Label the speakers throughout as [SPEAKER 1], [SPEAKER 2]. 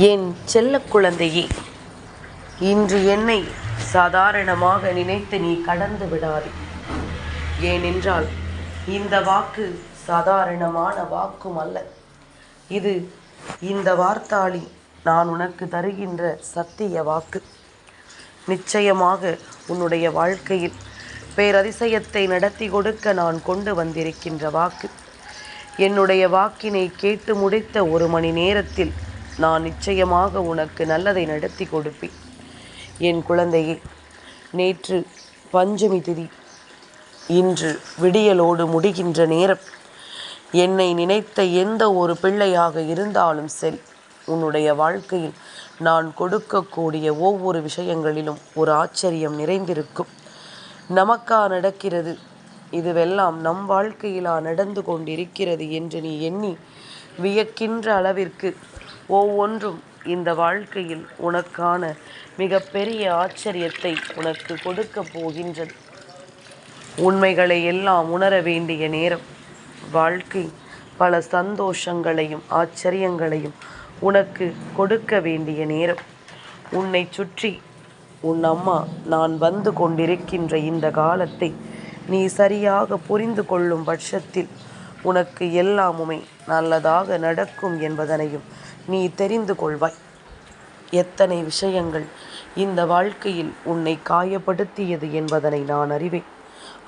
[SPEAKER 1] என் செல்ல குழந்தையே, இன்று என்னை சாதாரணமாக நினைத்து நீ கடந்து விடாதே. ஏனென்றால் இந்த வாக்கு சாதாரணமான வாக்கும் அல்ல. இது இந்த வார்த்தாளி நான் உனக்கு தருகின்ற சத்திய வாக்கு. நிச்சயமாக உன்னுடைய வாழ்க்கையில் பேரதிசயத்தை நடத்தி கொடுக்க நான் கொண்டு வந்திருக்கின்ற வாக்கு. என்னுடைய வாக்கினை கேட்டு முடித்த 1 மணி நேரத்தில் நான் நிச்சயமாக உனக்கு நல்லதை நடத்தி கொடுப்பேன். என் குழந்தையே, நேற்று பஞ்சமி திதி, இன்று விடியலோடு முடிகின்ற நேரம். என்னை நினைத்த எந்த ஒரு பிள்ளையாக இருந்தாலும் சரி, உன்னுடைய வாழ்க்கையில் நான் கொடுக்கக்கூடிய ஒவ்வொரு விஷயங்களிலும் ஒரு ஆச்சரியம் நிறைந்திருக்கும். நமக்கா நடக்கிறது, இதுவெல்லாம் நம் வாழ்க்கையிலா நடந்து கொண்டிருக்கிறது என்று நீ எண்ணி வியக்கின்ற அளவிற்கு ஒவ்வொன்றும் இந்த வாழ்க்கையில் உனக்கான மிகப்பெரிய ஆச்சரியத்தை உனக்கு கொடுக்க போகின்றது. உண்மைகளை எல்லாம் உணர வேண்டிய நேரம். வாழ்க்கை பல சந்தோஷங்களையும் ஆச்சரியங்களையும் உனக்கு கொடுக்க வேண்டிய நேரம். உன்னை சுற்றி உன் அம்மா நான் வந்து கொண்டிருக்கின்ற இந்த காலத்தை நீ சரியாக புரிந்து கொள்ளும் பட்சத்தில் உனக்கு எல்லாமுமே நல்லதாக நடக்கும் என்பதனையும் நீ தெரிந்து கொள்வாய். எத்தனை விஷயங்கள் இந்த வாழ்க்கையில் உன்னை காயப்படுத்தியது என்பதனை நான் அறிவேன்.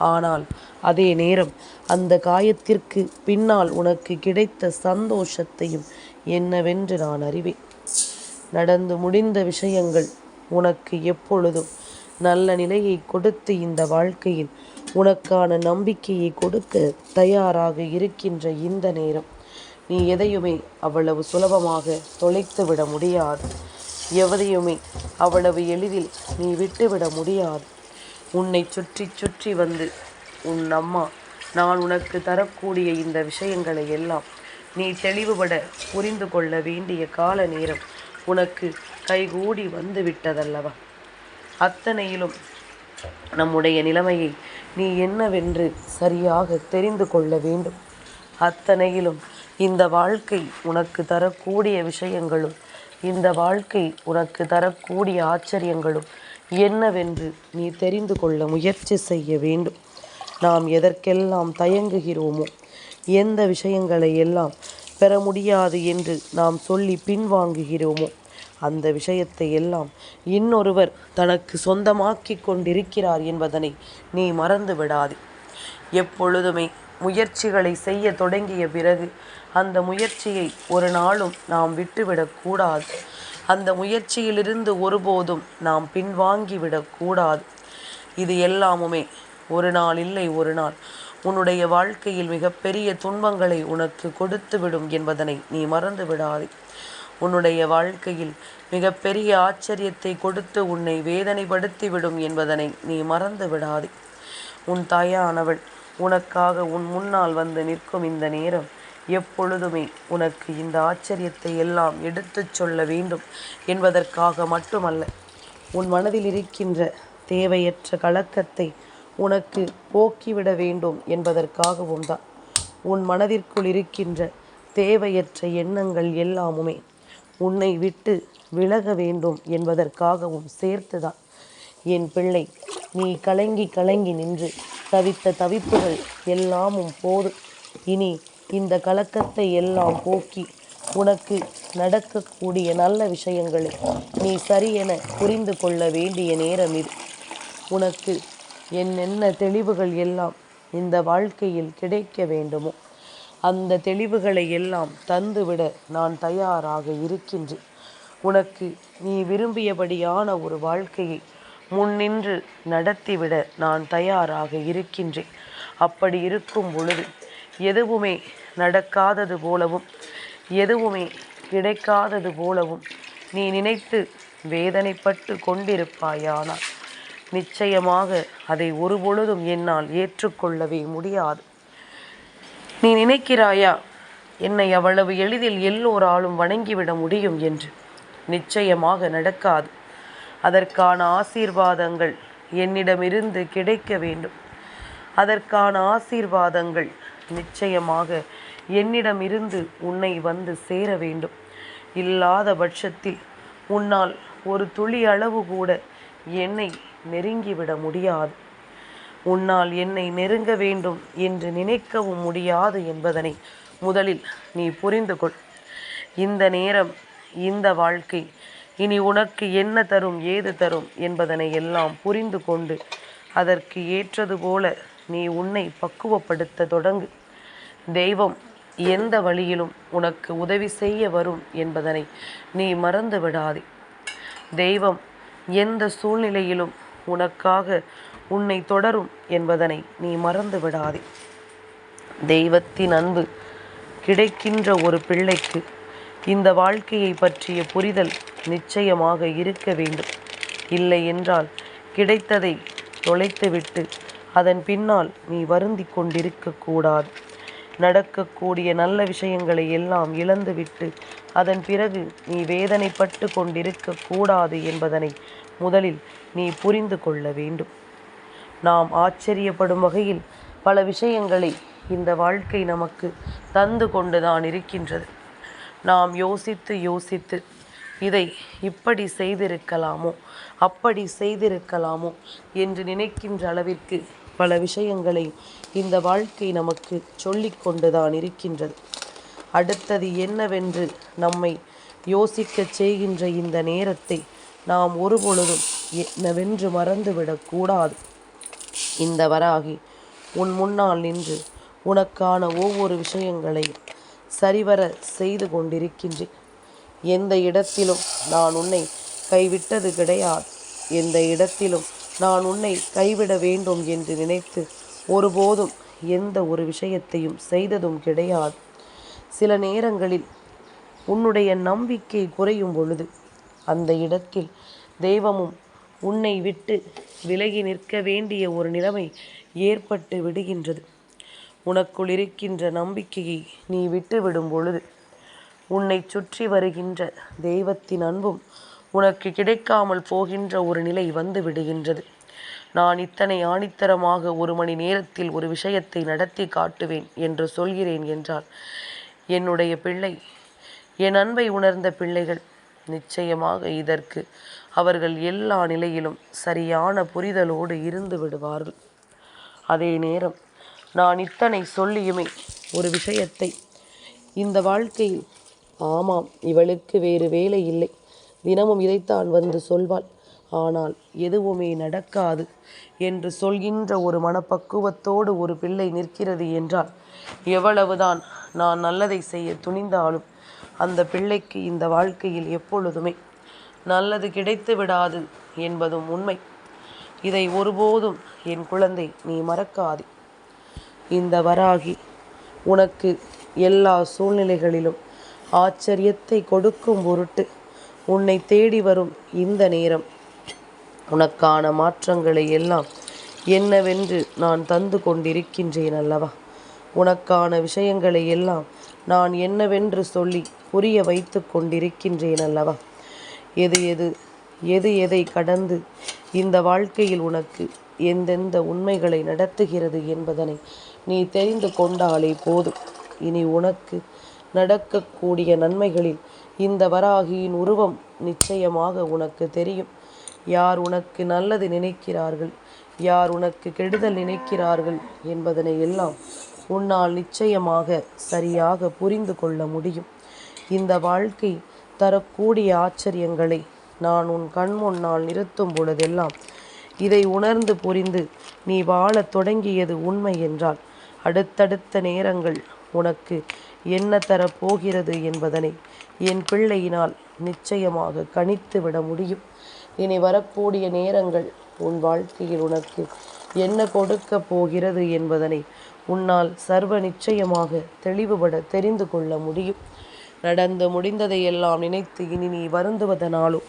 [SPEAKER 1] ஆனால் அதே நேரம் அந்த காயத்திற்கு பின்னால் உனக்கு கிடைத்த சந்தோஷத்தையும் என்னவென்று நான் அறிவேன். நடந்து முடிந்த விஷயங்கள் உனக்கு எப்பொழுதும் நல்ல நிலையை கொடுத்து இந்த வாழ்க்கையில் உனக்கான நம்பிக்கையை கொடுக்க தயாராக இருக்கின்ற இந்த நேரம். நீ எதையுமே அவ்வளவு சுலபமாக தொலைத்து விட முடியாது. எவரையுமே அவ்வளவு எளிதில் நீ விட்டுவிட முடியாது. உன்னை சுற்றி சுற்றி வந்து உன் அம்மா நான் உனக்கு தரக்கூடிய இந்த விஷயங்களை எல்லாம் நீ தெளிவுபட புரிந்து கொள்ள வேண்டிய கால நேரம் உனக்கு கைகூடி வந்து விட்டதல்லவா? அத்தனையிலும் நம்முடைய நிலைமையை நீ என்னவென்று சரியாக தெரிந்து கொள்ள வேண்டும். அத்தனையிலும் இந்த வாழ்க்கை உனக்கு தரக்கூடிய விஷயங்களும் இந்த வாழ்க்கை உனக்கு தரக்கூடிய ஆச்சரியங்களும் என்னவென்று நீ தெரிந்து கொள்ள முயற்சி செய்ய வேண்டும். நாம் எதற்கெல்லாம் தயங்குகிறோமோ, எந்த விஷயங்களை எல்லாம் பெற முடியாது என்று நாம் சொல்லி பின்வாங்குகிறோமோ, அந்த விஷயத்தை எல்லாம் இன்னொருவர் தனக்கு சொந்தமாக்கி கொண்டிருக்கிறார் என்பதனை நீ மறந்து விடாதே. எப்பொழுதுமே முயற்சிகளை செய்ய தொடங்கிய பிறகு அந்த முயற்சியை ஒரு நாளும் நாம் விட்டுவிடக்கூடாது. அந்த முயற்சியிலிருந்து ஒருபோதும் நாம் பின்வாங்கிவிடக்கூடாது. இது எல்லாமுமே ஒரு நாள் இல்லை ஒரு நாள் உன்னுடைய வாழ்க்கையில் மிகப்பெரிய துன்பங்களை உனக்கு கொடுத்து விடும் என்பதனை நீ மறந்து விடாதே. உன்னுடைய வாழ்க்கையில் மிகப்பெரிய ஆச்சரியத்தை கொடுத்து உன்னை வேதனைப்படுத்திவிடும் என்பதனை நீ மறந்து விடாதே. உன் தாயானவள் உனக்காக உன் முன்னால் வந்து நிற்கும் இந்த நேரம் எப்பொழுதுமே உனக்கு இந்த ஆச்சரியத்தை எல்லாம் எடுத்துச் சொல்ல வேண்டும் என்பதற்காக மட்டுமல்ல, உன் மனதில் இருக்கின்ற தேவையற்ற கலக்கத்தை உனக்கு போக்கிவிட வேண்டும் என்பதற்காகவும் தான். உன் மனதிற்குள் இருக்கின்ற தேவையற்ற எண்ணங்கள் எல்லாமுமே உன்னை விட்டு விலக வேண்டும் என்பதற்காகவும் சேர்த்துதான். என் பிள்ளை, நீ கலங்கி கலங்கி நின்று தவித்த தவிப்புகள் எல்லாமும் போதும். இனி இந்த கலக்கத்தை எல்லாம் போக்கி உனக்கு நடக்கக்கூடிய நல்ல விஷயங்களை நீ சரியென புரிந்து கொள்ள வேண்டிய நேரம் இது. உனக்கு என்னென்ன தெளிவுகள் எல்லாம் இந்த வாழ்க்கையில் கிடைக்க வேண்டுமோ அந்த தெளிவுகளை எல்லாம் தந்துவிட நான் தயாராக இருக்கின்றேன். உனக்கு நீ விரும்பியபடியான ஒரு வாழ்க்கையை முன்னின்று நடத்திவிட நான் தயாராக இருக்கின்றேன். அப்படி இருக்கும் பொழுது எதுவுமே நடக்காதது போலவும் எதுவுமே கிடைக்காதது போலவும் நீ நினைத்து வேதனைப்பட்டு கொண்டிருப்பாயானால் நிச்சயமாக அதை ஒருபொழுதும் என்னால் ஏற்றுக்கொள்ளவே முடியாது. நீ நினைக்கிறாயா என்னை அவ்வளவு எளிதில் எல்லோராலும் வணங்கிவிட முடியும் என்று? நிச்சயமாக நடக்காது. அதற்கான ஆசீர்வாதங்கள் என்னிடமிருந்து கிடைக்க வேண்டும். அதற்கான ஆசீர்வாதங்கள் நிச்சயமாக என்னிடமிருந்து உன்னை வந்து சேர வேண்டும். இல்லாத பட்சத்தில் உன்னால் ஒரு துளி அளவு கூட என்னை நெருங்கிவிட முடியாது. உன்னால் என்னை நெருங்க வேண்டும் என்று நினைக்கவும் முடியாது என்பதனை முதலில் நீ புரிந்து கொள். இந்த நேரம், இந்த வாழ்க்கை இனி உனக்கு என்ன தரும், ஏது தரும் என்பதனை எல்லாம் புரிந்து கொண்டு அதற்கு ஏற்றது போல நீ உன்னை பக்குவப்படுத்த தொடங்கு. தெய்வம் எந்த வழியிலும் உனக்கு உதவி செய்ய வரும் என்பதனை நீ மறந்து விடாதே. தெய்வம் எந்த சூழ்நிலையிலும் உனக்காக உன்னை தொடரும் என்பதனை நீ மறந்து விடாதே. தெய்வத்தின் அன்பு கிடைக்கின்ற ஒரு பிள்ளைக்கு இந்த வாழ்க்கையை பற்றிய புரிதல் நிச்சயமாக இருக்க வேண்டும். இல்லை என்றால் கிடைத்ததை தொலைத்துவிட்டு அதன் பின்னால் நீ வருந்தி கொண்டிருக்கக்கூடாது. நடக்கக்கூடிய நல்ல விஷயங்களை எல்லாம் இழந்துவிட்டு அதன் பிறகு நீ வேதனைப்பட்டு கொண்டிருக்கக்கூடாது என்பதனை முதலில் நீ புரிந்து கொள்ள வேண்டும். நாம் ஆச்சரியப்படும் வகையில் பல விஷயங்களை இந்த வாழ்க்கை நமக்கு தந்து கொண்டுதான் இருக்கின்றது. நாம் யோசித்து யோசித்து இதை இப்படி செய்திருக்கலாமோ, அப்படி செய்திருக்கலாமோ என்று நினைக்கின்ற அளவிற்கு பல விஷயங்களை இந்த வாழ்க்கை நமக்கு சொல்லி கொண்டுதான் இருக்கின்றது. அடுத்தது என்னவென்று நம்மை யோசிக்கச் செய்கின்ற இந்த நேரத்தை நாம் ஒருபொழுதும் என்னவென்று மறந்துவிடக்கூடாது. இந்த வராகி உன் முன்னால் நின்று உனக்கான ஒவ்வொரு விஷயங்களையும் சரிவர செய்து கொண்டிருக்கின்றேன். எந்த இடத்திலும் நான் உன்னை கைவிட்டது கிடையாது. எந்த இடத்திலும் நான் உன்னை கைவிட வேண்டும் என்று நினைத்து ஒருபோதும் எந்த ஒரு விஷயத்தையும் செய்ததும் கிடையாது. சில நேரங்களில் உன்னுடைய நம்பிக்கை குறையும் பொழுது அந்த இடத்தில் தெய்வமும் உன்னை விட்டு விலகி நிற்க வேண்டிய ஒரு நிலைமை ஏற்பட்டு விடுகின்றது. உனக்குள் இருக்கின்ற நம்பிக்கையை நீ விட்டுவிடும் பொழுது உன்னை சுற்றி வருகின்ற தெய்வத்தின் அன்பும் உனக்கு கிடைக்காமல் போகின்ற ஒரு நிலை வந்து விடுகின்றது. நான் இத்தனை ஆணித்தரமாக 1 மணி நேரத்தில் ஒரு விஷயத்தை நடத்தி காட்டுவேன் என்று சொல்கிறேன் என்றால் என்னுடைய பிள்ளை, என் அன்பை உணர்ந்த பிள்ளைகள் நிச்சயமாக இதற்கு அவர்கள் எல்லா நிலையிலும் சரியான புரிதலோடு இருந்து விடுவார்கள். அதே நேரம் நான் இத்தனை சொல்லியுமே ஒரு விஷயத்தை இந்த வாழ்க்கையில், ஆமாம் இவளுக்கு வேறு வேலை இல்லை, தினமும் இதைத்தான் வந்து சொல்வாள், ஆனால் எதுவுமே நடக்காது என்று சொல்கின்ற ஒரு மனப்பக்குவத்தோடு ஒரு பிள்ளை நிற்கிறது என்றால் எவ்வளவுதான் நான் நல்லதை செய்ய துணிந்தாலும் அந்த பிள்ளைக்கு இந்த வாழ்க்கையில் எப்பொழுதுமே நல்லது கிடைத்து விடாது என்பதும் உண்மை. இதை ஒருபோதும் என் குழந்தை நீ மறக்காதே. இந்த வராகி உனக்கு எல்லா சூழ்நிலைகளிலும் ஆச்சரியத்தை கொடுக்கும் பொருட்டு உன்னை தேடி வரும் இந்த நேரம் உனக்கான மாற்றங்களை எல்லாம் என்னவென்று நான் தந்து கொண்டிருக்கின்றேன் அல்லவா? உனக்கான விஷயங்களை எல்லாம் நான் என்னவென்று சொல்லி புரிய வைத்து கொண்டிருக்கின்றேன் அல்லவா? எது எதை கடந்து இந்த வாழ்க்கையில் உனக்கு எந்தெந்த உண்மைகளை நடத்துகிறது என்பதனை நீ தெரிந்து கொண்டாலே போதும். இனி உனக்கு நடக்கக்கூடிய நன்மைகளில் இந்த வராகியின் உருவம் நிச்சயமாக உனக்கு தெரியும். யார் உனக்கு நல்லது நினைக்கிறார்கள், யார் உனக்கு கெடுதல் நினைக்கிறார்கள் என்பதனை எல்லாம் உன்னால் நிச்சயமாக சரியாக புரிந்து கொள்ள முடியும். இந்த வாழ்க்கை தரக்கூடிய ஆச்சரியங்களை நான் உன் கண் முன்னால் நிறுத்தும் பொழுதெல்லாம் இதை உணர்ந்து புரிந்து நீ வாழத் தொடங்கியது உண்மை என்றால் அடுத்தடுத்த நேரங்கள் உனக்கு என்ன தரப்போகிறது என்பதனை என் பிள்ளையினால் நிச்சயமாக கணித்து விட முடியும். இனி வரக்கூடிய நேரங்கள் உன் வாழ்க்கையில் உனக்கு என்ன கொடுக்க போகிறது என்பதனை உன்னால் சர்வ நிச்சயமாக தெளிவுபட தெரிந்து கொள்ள முடியும். நடந்து முடிந்ததையெல்லாம் நினைத்து இனி நீ வருந்துவதனாலோ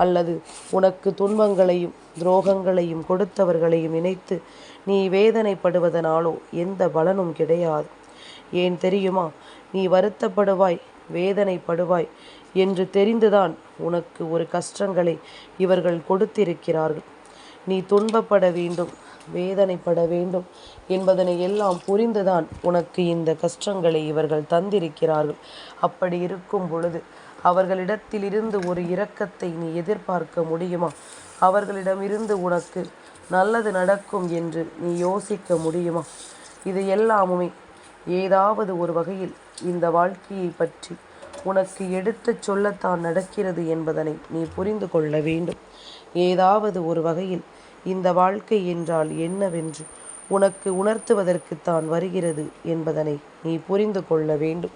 [SPEAKER 1] அல்லது உனக்கு துன்பங்களையும் துரோகங்களையும் கொடுத்தவர்களையும் நினைத்து நீ வேதனைப்படுவதனாலோ எந்த பலனும் கிடையாது. ஏன் தெரியுமா? நீ வருத்தப்படுவாய், வேதனைப்படுவாய் என்று தெரிந்துதான் உனக்கு ஒரு கஷ்டங்களை இவர்கள் கொடுத்திருக்கிறார்கள். நீ துன்பப்பட வேண்டும், வேதனைப்பட வேண்டும் என்பதனை எல்லாம் புரிந்துதான் உனக்கு இந்த கஷ்டங்களை இவர்கள் தந்திருக்கிறார்கள். அப்படி இருக்கும் பொழுது அவர்களிடத்திலிருந்து ஒரு இரக்கத்தை நீ எதிர்பார்க்க முடியுமா? அவர்களிடமிருந்து உனக்கு நல்லது நடக்கும் என்று நீ யோசிக்க முடியுமா? இது எல்லாமுமே ஏதாவது ஒரு வகையில் இந்த வாழ்க்கையை பற்றி உனக்கு எடுத்துச் சொல்லத்தான் நடக்கிறது என்பதனை நீ புரிந்து கொள்ள வேண்டும். ஏதாவது ஒரு வகையில் இந்த வாழ்க்கை என்றால் என்னவென்று உனக்கு உணர்த்துவதற்குத்தான் வருகிறது என்பதனை நீ புரிந்து கொள்ள வேண்டும்.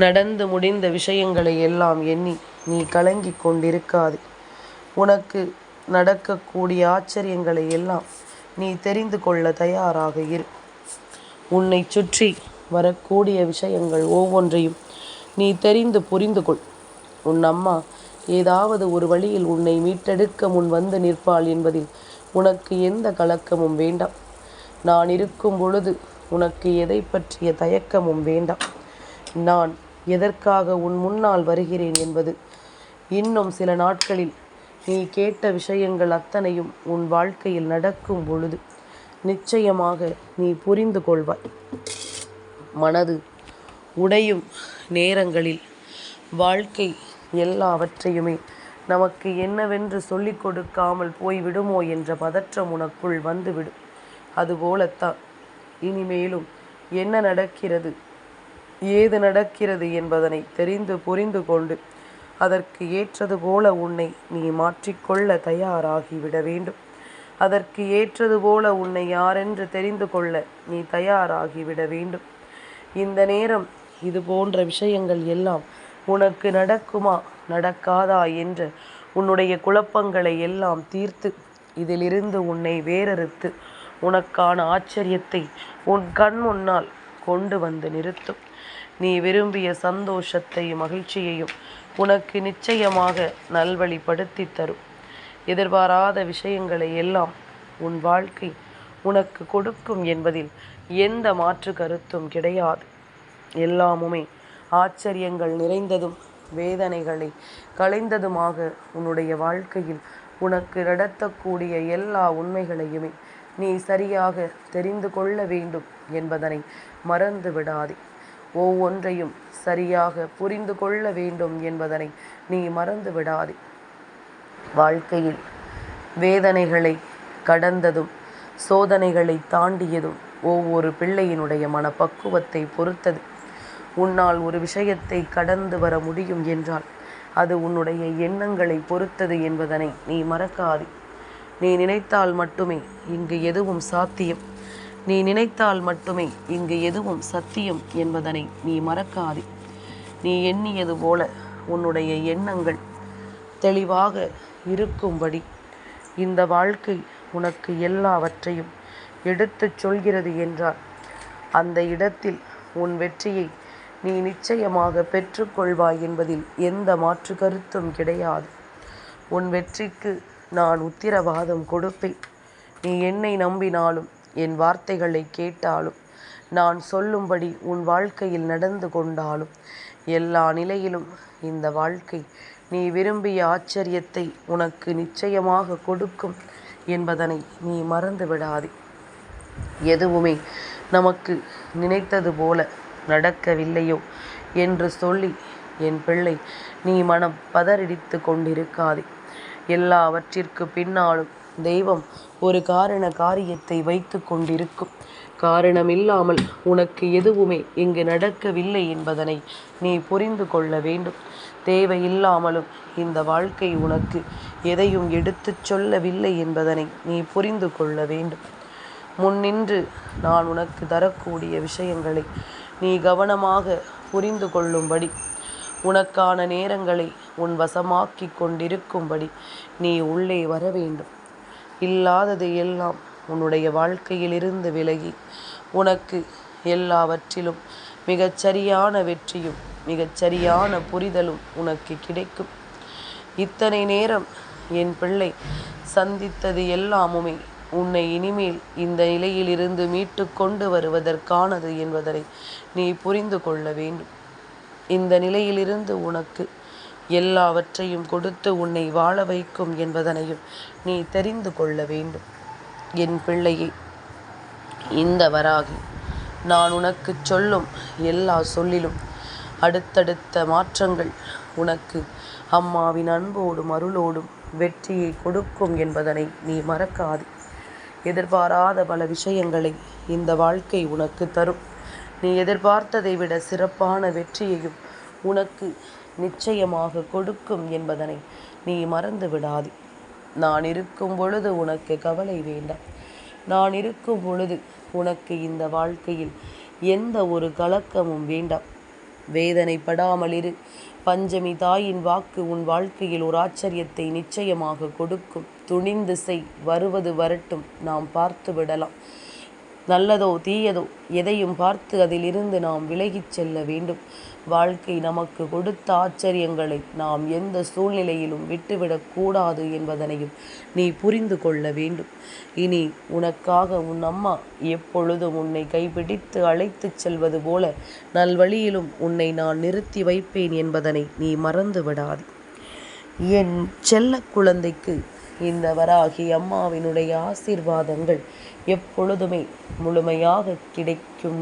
[SPEAKER 1] நடந்து முடிந்த விஷயங்களை எல்லாம் எண்ணி நீ கலங்கிக் கொண்டிருக்காது. உனக்கு நடக்கக்கூடிய ஆச்சரியங்களை எல்லாம் நீ தெரிந்து கொள்ள தயாராக இரு. உன்னை சுற்றி வரக்கூடிய விஷயங்கள் ஒவ்வொன்றையும் நீ தெரிந்து புரிந்து கொள். உன் அம்மா ஏதாவது ஒரு வழியில் உன்னை மீட்டெடுக்க முன் வந்து நிற்பாள் என்பதில் உனக்கு எந்த கலக்கமும் வேண்டாம். நான் இருக்கும் பொழுது உனக்கு எதை பற்றிய தயக்கமும் வேண்டாம். நான் எதற்காக உன் முன்னால் வருகிறேன் என்பது இன்னும் சில நாட்களில் நீ கேட்ட விஷயங்கள் அத்தனையும் உன் வாழ்க்கையில் நடக்கும் பொழுது நிச்சயமாக நீ புரிந்து கொள்வாய். மனது உடையும் நேரங்களில் வாழ்க்கை எல்லாவற்றையுமே நமக்கு என்னவென்று சொல்லிக் கொடுக்காமல் போய்விடுமோ என்ற பதற்றம் உனக்குள் வந்துவிடும். அதுபோலத்தான் இனிமேலும் என்ன நடக்கிறது, ஏது நடக்கிறது என்பதனை தெரிந்து புரிந்து கொண்டு அதற்கு ஏற்றது போல உன்னை நீ மாற்றிக்கொள்ள தயாராகிவிட வேண்டும். அதற்கு ஏற்றது போல உன்னை யாரென்று தெரிந்து கொள்ள நீ தயாராகிவிட வேண்டும். இந்த நேரம் இது போன்ற விஷயங்கள் எல்லாம் உனக்கு நடக்குமா நடக்காதா என்ற உன்னுடைய குழப்பங்களை எல்லாம் தீர்த்து இதிலிருந்து உன்னை வேறறுத்து உனக்கான ஆச்சரியத்தை உன் கண் முன்னால் கொண்டு வந்து நிறுத்தும். நீ விரும்பிய சந்தோஷத்தையும் மகிழ்ச்சியையும் உனக்கு நிச்சயமாக நல்வழிப்படுத்தி தரும். எதிர்பாராத விஷயங்களை எல்லாம் உன் வாழ்க்கை உனக்கு கொடுக்கும் என்பதில் எந்த மாற்று கருத்தும் கிடையாது. எல்லாமுமே ஆச்சரியங்கள் நிறைந்ததும் வேதனைகளை களைந்ததுமாக உன்னுடைய வாழ்க்கையில் உனக்கு நடத்தக்கூடிய எல்லா உண்மைகளையுமே நீ சரியாக தெரிந்து கொள்ள வேண்டும் என்பதனை மறந்து விடாதே. ஒவ்வொன்றையும் சரியாக புரிந்து கொள்ள வேண்டும் என்பதனை நீ மறந்து விடாதே. வாழ்க்கையில் வேதனைகளை கடந்ததும் சோதனைகளை தாண்டியதும் ஒவ்வொரு பிள்ளையினுடைய மனப்பக்குவத்தை பொறுத்தது. உன்னால் ஒரு விஷயத்தை கடந்து வர முடியும் என்றால் அது உன்னுடைய எண்ணங்களை பொறுத்தது என்பதனை நீ மறக்காதே. நீ நினைத்தால் மட்டுமே இங்கு எதுவும் சாத்தியம். நீ நினைத்தால் மட்டுமே இங்கு எதுவும் சத்தியம் என்பதனை நீ மறக்காதே. நீ எண்ணியது போல உன்னுடைய எண்ணங்கள் தெளிவாக இருக்கும்படி இந்த வாழ்க்கை உனக்கு எல்லாவற்றையும் எடுத்துச் சொல்கிறது என்றால் அந்த இடத்தில் உன் வெற்றியை நீ நிச்சயமாக பெற்றுக்கொள்வாய் என்பதில் எந்த மாற்று கருத்தும் கிடையாது. உன் வெற்றிக்கு நான் உத்திரவாதம் கொடுப்பேன். நீ என்னை நம்பினாலும் என் வார்த்தைகளை கேட்டாலும் நான் சொல்லும்படி உன் வாழ்க்கையில் நடந்து கொண்டாலும் எல்லா நிலையிலும் இந்த வாழ்க்கை நீ விரும்பிய ஆச்சரியத்தை உனக்கு நிச்சயமாக கொடுக்கும் என்பதனை நீ மறந்து விடாதே. எதுவுமே நமக்கு நினைத்தது போல நடக்கவில்லையோ என்று சொல்லி என் பிள்ளை நீ மனம் பதறிடித்து கொண்டிருக்காதே. எல்லாவற்றிற்கு பின்னாலும் தெய்வம் ஒரு காரியத்தை வைத்து கொண்டிருக்கும். காரணமில்லாமல் உனக்கு எதுவுமே இங்கு நடக்கவில்லை என்பதனை நீ புரிந்து கொள்ள வேண்டும். தேவையில்லாமலும் இந்த வாழ்க்கை உனக்கு எதையும் எடுத்துச் சொல்லவில்லை என்பதனை நீ புரிந்து கொள்ள வேண்டும். முன்னின்று நான் உனக்கு தரக்கூடிய விஷயங்களை நீ கவனமாக புரிந்து கொள்ளும்படி உனக்கான நேரங்களை உன் வசமாக்கி கொண்டிருக்கும்படி நீ உள்ளே வர வேண்டும். இல்லாதது எல்லாம் உன்னுடைய வாழ்க்கையிலிருந்து விலகி உனக்கு எல்லாவற்றிலும் மிகச்சரியான வெற்றியும் மிகச்சரியான புரிதலும் உனக்கு கிடைக்கும். இத்தனை நேரம் என் பிள்ளை சந்தித்தது எல்லாமுமே உன்னை இனிமேல் இந்த நிலையிலிருந்து மீட்டு கொண்டு வருவதற்கானது என்பதனை நீ புரிந்து கொள்ள வேண்டும். இந்த நிலையிலிருந்து உனக்கு எல்லாவற்றையும் கொடுத்து உன்னை வாழ வைக்கும் என்பதனையும் நீ தெரிந்து கொள்ள வேண்டும். என் பிள்ளையே, இந்த வராகி நான் உனக்கு சொல்லும் எல்லா சொல்லிலும் அடுத்தடுத்த மாற்றங்கள் உனக்கு அம்மாவின் அன்போடும் அருளோடும் வெற்றியை கொடுக்கும் என்பதனை நீ மறக்காது. எதிர்பாராத பல விஷயங்களை இந்த வாழ்க்கை உனக்கு தரும். நீ எதிர்பார்த்ததை விட சிறப்பான வெற்றியையும் உனக்கு நிச்சயமாக கொடுக்கும் என்பதனை நீ மறந்து விடாது. நான் இருக்கும் பொழுது உனக்கு கவலை வேண்டாம். நான் இருக்கும் பொழுது உனக்கு இந்த வாழ்க்கையில் எந்த ஒரு கலக்கமும் வேண்டாம். வேதனைப்படாமல் இரு. பஞ்சமி தாயின் வாக்கு உன் வாழ்க்கையில் ஒரு ஆச்சரியத்தை நிச்சயமாக கொடுக்கும். துணிந்து செய். வருவது வரட்டும், நாம் பார்த்து விடலாம். நல்லதோ தீயதோ எதையும் பார்த்து அதிலிருந்து நாம் விலகிச் செல்ல வேண்டும். வாழ்க்கை நமக்கு கொடுத்த ஆச்சரியங்களை நாம் எந்த சூழ்நிலையிலும் விட்டுவிடக்கூடாது என்பதனையும் நீ புரிந்து கொள்ள வேண்டும். இனி உனக்காக உன் அம்மா எப்பொழுதும் உன்னை கைப்பிடித்து அழைத்துச் செல்வது போல நல்வழியிலும் உன்னை நான் நிறுத்தி வைப்பேன் என்பதனை நீ மறந்து விடாது. என் செல்ல குழந்தைக்கு இந்த வராகி அம்மாவினுடைய ஆசீர்வாதங்கள் எப்பொழுதுமே முழுமையாக கிடைக்கும்.